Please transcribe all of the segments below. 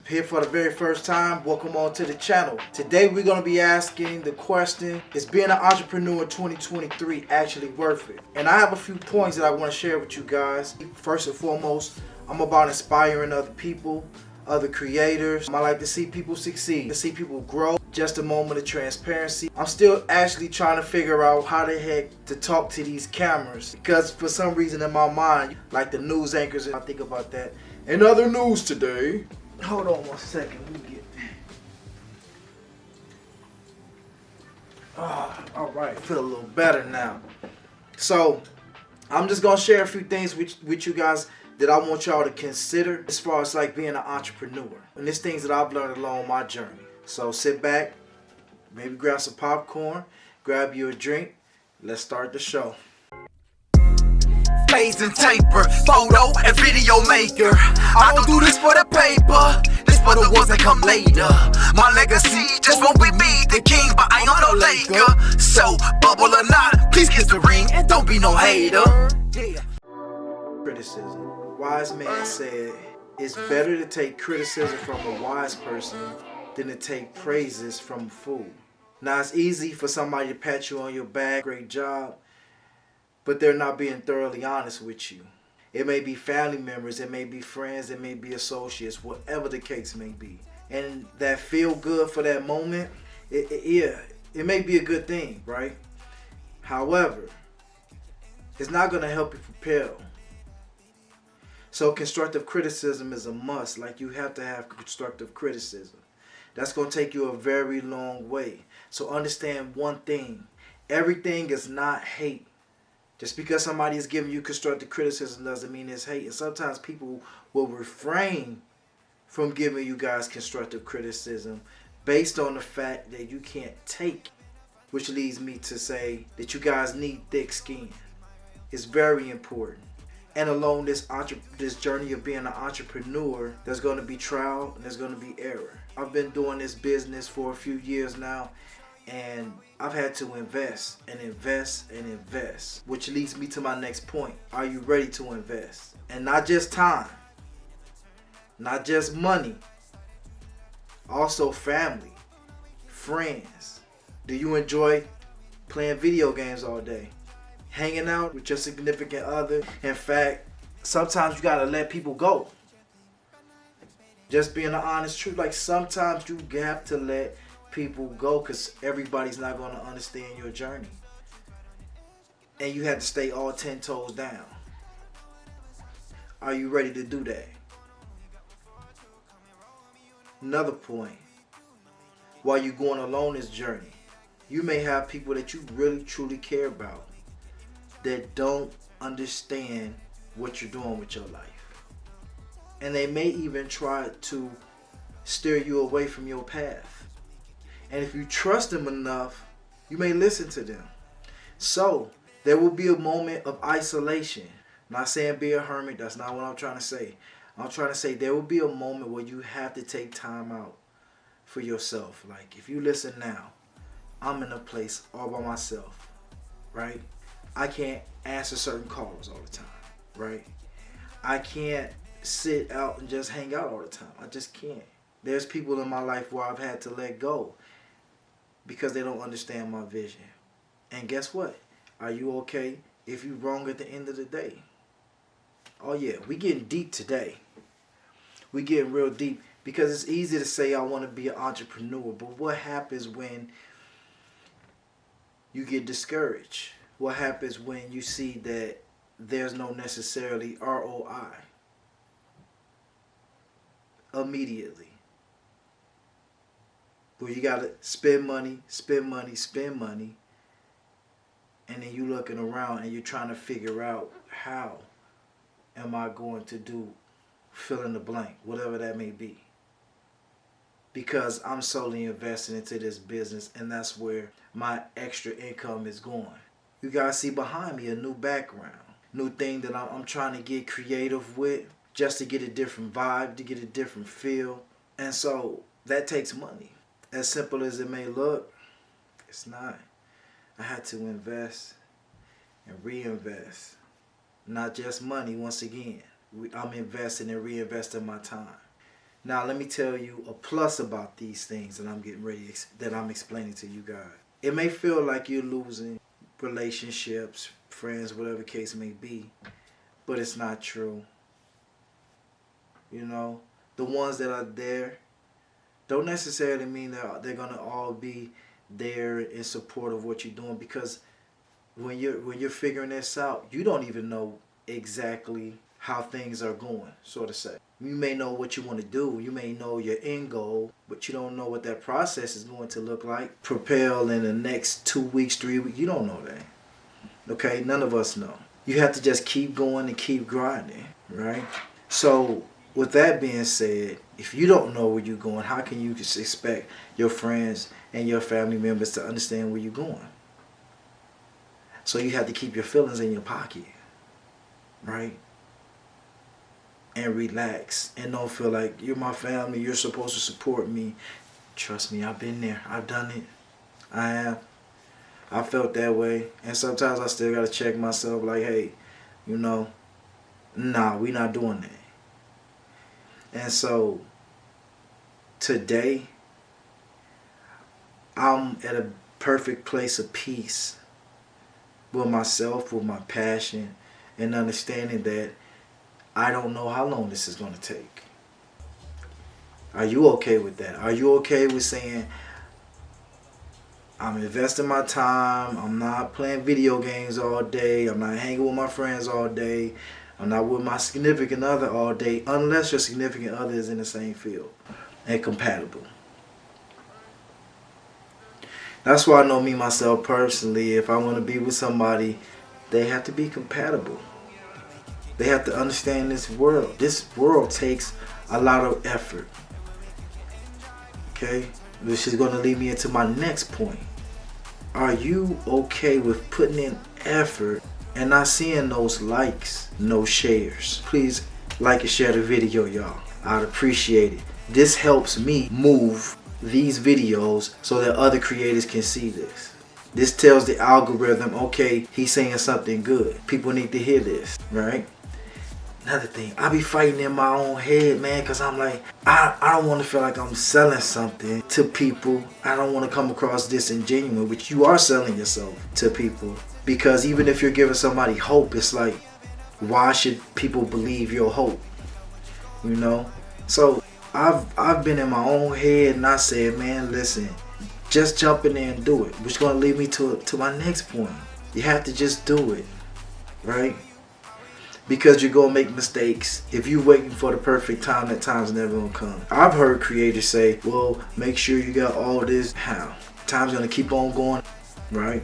here for the very first time, welcome on to the channel. Today we're going to be asking the question, is being an entrepreneur in 2023 actually worth it? And I have a few points that I want to share with you guys. First and foremost, I'm about inspiring other people, other creators. I like to see people succeed, to see people grow. Just a moment of transparency. I'm still actually trying to figure out how the heck to talk to these cameras, because for some reason in my mind, like the news anchors, I think about that. In other news today, hold on 1 second. Let me get. All right. I feel a little better now. So, I'm just gonna share a few things with you guys that I want y'all to consider as far as like being an entrepreneur. And there's things that I've learned along my journey. So sit back, maybe grab some popcorn, grab you a drink. Let's start the show. Blazing taper, photo and video maker. I don't do this for the paper, this for the ones that come later. My legacy just won't be me, the king, but I am no Laker. So, bubble or not, please kiss the ring and don't be no hater. Yeah. Criticism. Wise man said, it's better to take criticism from a wise person than to take praises from a fool. Now, it's easy for somebody to pat you on your back, great job, but they're not being thoroughly honest with you. It may be family members, it may be friends, it may be associates, whatever the case may be. And that feel good for that moment, it may be a good thing, right? However, it's not going to help you propel. So constructive criticism is a must. Like, you have to have constructive criticism. That's going to take you a very long way. So understand one thing. Everything is not hate. Just because somebody is giving you constructive criticism doesn't mean it's hate. And sometimes people will refrain from giving you guys constructive criticism based on the fact that you can't take. Which leads me to say that you guys need thick skin. It's very important. And along this journey of being an entrepreneur, there's going to be trial and there's going to be error. I've been doing this business for a few years now, and I've had to invest and invest and invest, which leads me to my next point. Are you ready to invest? And not just time, not just money, also family, friends. Do you enjoy playing video games all day? Hanging out with your significant other? In fact, sometimes you gotta let people go. Just being the honest truth, like sometimes you have to let people go because everybody's not going to understand your journey. And you have to stay all 10 toes down. Are you ready to do that? Another point. While you're going along this journey, you may have people that you really truly care about that don't understand what you're doing with your life. And they may even try to steer you away from your path. And if you trust them enough, you may listen to them. So, there will be a moment of isolation. I'm not saying be a hermit, that's not what I'm trying to say. I'm trying to say there will be a moment where you have to take time out for yourself. Like, if you listen now, I'm in a place all by myself, right? I can't answer certain calls all the time, right? I can't sit out and just hang out all the time. I just can't. There's people in my life where I've had to let go because they don't understand my vision. And guess what? Are you okay if you're wrong at the end of the day? Oh yeah, we getting deep today. We getting real deep because it's easy to say I want to be an entrepreneur, but what happens when you get discouraged? What happens when you see that there's no necessarily ROI immediately? Where you gotta spend money, and then you looking around and you're trying to figure out, how am I going to do fill in the blank, whatever that may be. Because I'm solely investing into this business, and that's where my extra income is going. You guys see behind me a new background, new thing that I'm trying to get creative with, just to get a different vibe, to get a different feel. And so that takes money. As simple as it may look, it's not. I had to invest and reinvest. Not just money, once again. I'm investing and reinvesting my time. Now let me tell you a plus about these things that I'm getting ready, that I'm explaining to you guys. It may feel like you're losing relationships, friends, whatever case may be, but it's not true. You know, the ones that are there don't necessarily mean that they're gonna all be there in support of what you're doing, because when you're figuring this out, you don't even know exactly how things are going, so to say. You may know what you want to do, you may know your end goal, but you don't know what that process is going to look like. Propel in the next 2 weeks, 3 weeks, you don't know that. Okay, none of us know. You have to just keep going and keep grinding, right? So with that being said, if you don't know where you're going, how can you just expect your friends and your family members to understand where you're going? So you have to keep your feelings in your pocket, right? And relax, and don't feel like you're my family, you're supposed to support me. Trust me, I've been there, I've done it. I felt that way, and sometimes I still gotta check myself, like, hey, you know, nah, we not doing that. And so today, I'm at a perfect place of peace with myself, with my passion, and understanding that I don't know how long this is going to take. Are you okay with that? Are you okay with saying, I'm investing my time, I'm not playing video games all day, I'm not hanging with my friends all day, I'm not with my significant other all day, unless your significant other is in the same field and compatible. That's why I know me, myself personally, if I want to be with somebody, they have to be compatible. They have to understand this world. This world takes a lot of effort. Okay? Which is going to lead me into my next point. Are you okay with putting in effort and not seeing those likes, no shares? Please like and share the video, y'all. I'd appreciate it. This helps me move these videos so that other creators can see this. This tells the algorithm, okay, he's saying something good. People need to hear this, right? Another thing, I be fighting in my own head, man, because I'm like, I don't want to feel like I'm selling something to people. I don't want to come across disingenuous, which you are selling yourself to people. Because even if you're giving somebody hope, it's like, why should people believe your hope? You know? So I've been in my own head, and I said, man, listen, just jump in there and do it. Which is going to lead me to my next point. You have to just do it, right? Because you're going to make mistakes. If you're waiting for the perfect time, that time's never going to come. I've heard creators say, well, make sure you got all this. How? Time's going to keep on going, right?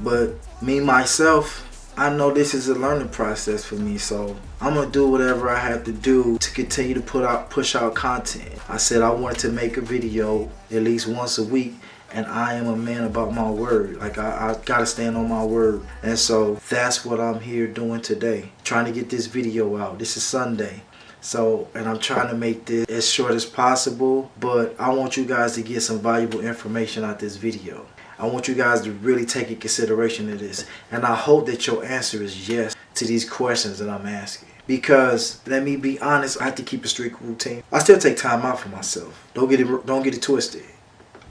But me, myself, I know this is a learning process for me, so I'm going to do whatever I have to do to continue to push out content. I said I wanted to make a video at least once a week, and I am a man about my word. Like, I gotta stand on my word. And so that's what I'm here doing today. Trying to get this video out. This is Sunday. So, and I'm trying to make this as short as possible, but I want you guys to get some valuable information out this video. I want you guys to really take in consideration of this. And I hope that your answer is yes to these questions that I'm asking. Because, let me be honest, I have to keep a strict routine. I still take time out for myself. Don't get it twisted.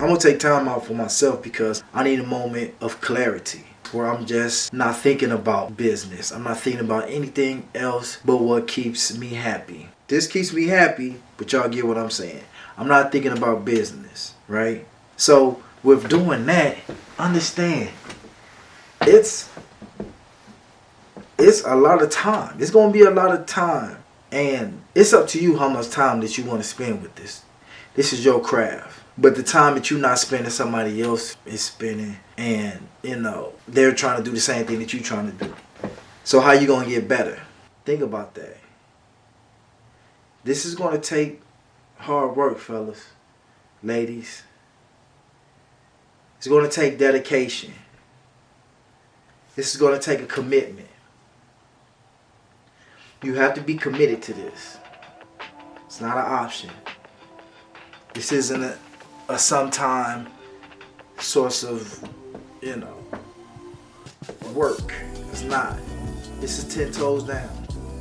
I'm going to take time out for myself because I need a moment of clarity where I'm just not thinking about business. I'm not thinking about anything else but what keeps me happy. This keeps me happy, but y'all get what I'm saying. I'm not thinking about business, right? So with doing that, understand, it's a lot of time. It's going to be a lot of time. And it's up to you how much time that you want to spend with this. This is your craft. But the time that you're not spending, somebody else is spending, and they're trying to do the same thing that you're trying to do. So how you gonna get better? Think about that. This is gonna take hard work, fellas, ladies. It's gonna take dedication. This is gonna take a commitment. You have to be committed to this. It's not an option. This isn't a sometime source of, work. It's not. This is 10 toes down,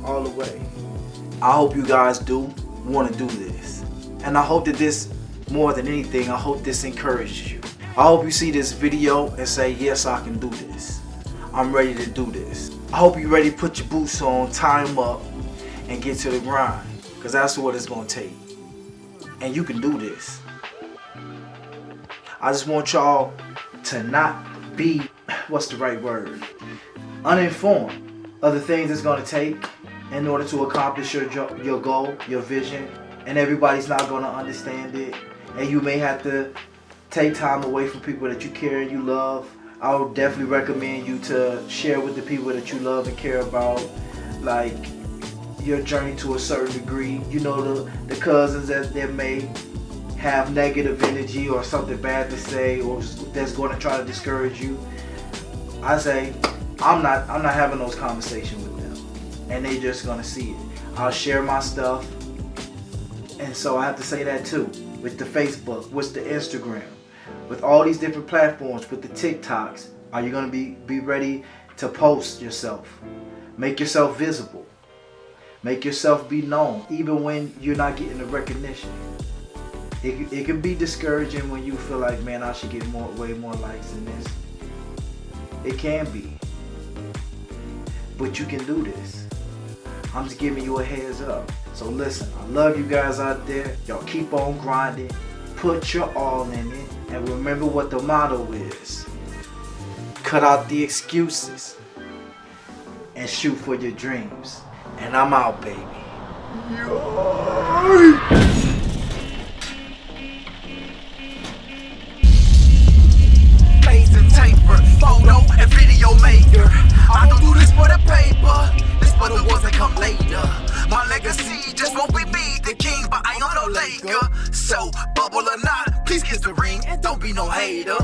all the way. I hope you guys do want to do this. And I hope that this, more than anything, I hope this encourages you. I hope you see this video and say, yes, I can do this. I'm ready to do this. I hope you're ready to put your boots on, tie them up, and get to the grind. Because that's what it's going to take. And you can do this. I just want y'all to not be, what's the right word? Uninformed of the things it's going to take in order to accomplish your goal, your vision. And everybody's not going to understand it. And you may have to take time away from people that you care and you love. I would definitely recommend you to share with the people that you love and care about, like, your journey to a certain degree. You know, the cousins that may have negative energy or something bad to say or that's going to try to discourage you. I say, I'm not having those conversations with them, and they just gonna see it. I'll share my stuff, and so I have to say that too. With the Facebook, with the Instagram, with all these different platforms, with the TikToks, are you gonna be ready to post yourself? Make yourself visible. Make yourself be known, even when you're not getting the recognition. It can be discouraging when you feel like, man, I should get way more likes than this. It can be. But you can do this. I'm just giving you a heads up. So listen, I love you guys out there. Y'all keep on grinding. Put your all in it. And remember what the motto is. Cut out the excuses. And shoot for your dreams. And I'm out, baby. Photo and video maker. I don't do this for the paper, this for the ones that come later. My legacy just won't be me, the king, but I ain't no Laker. So, bubble or not, please kiss the ring and don't be no hater.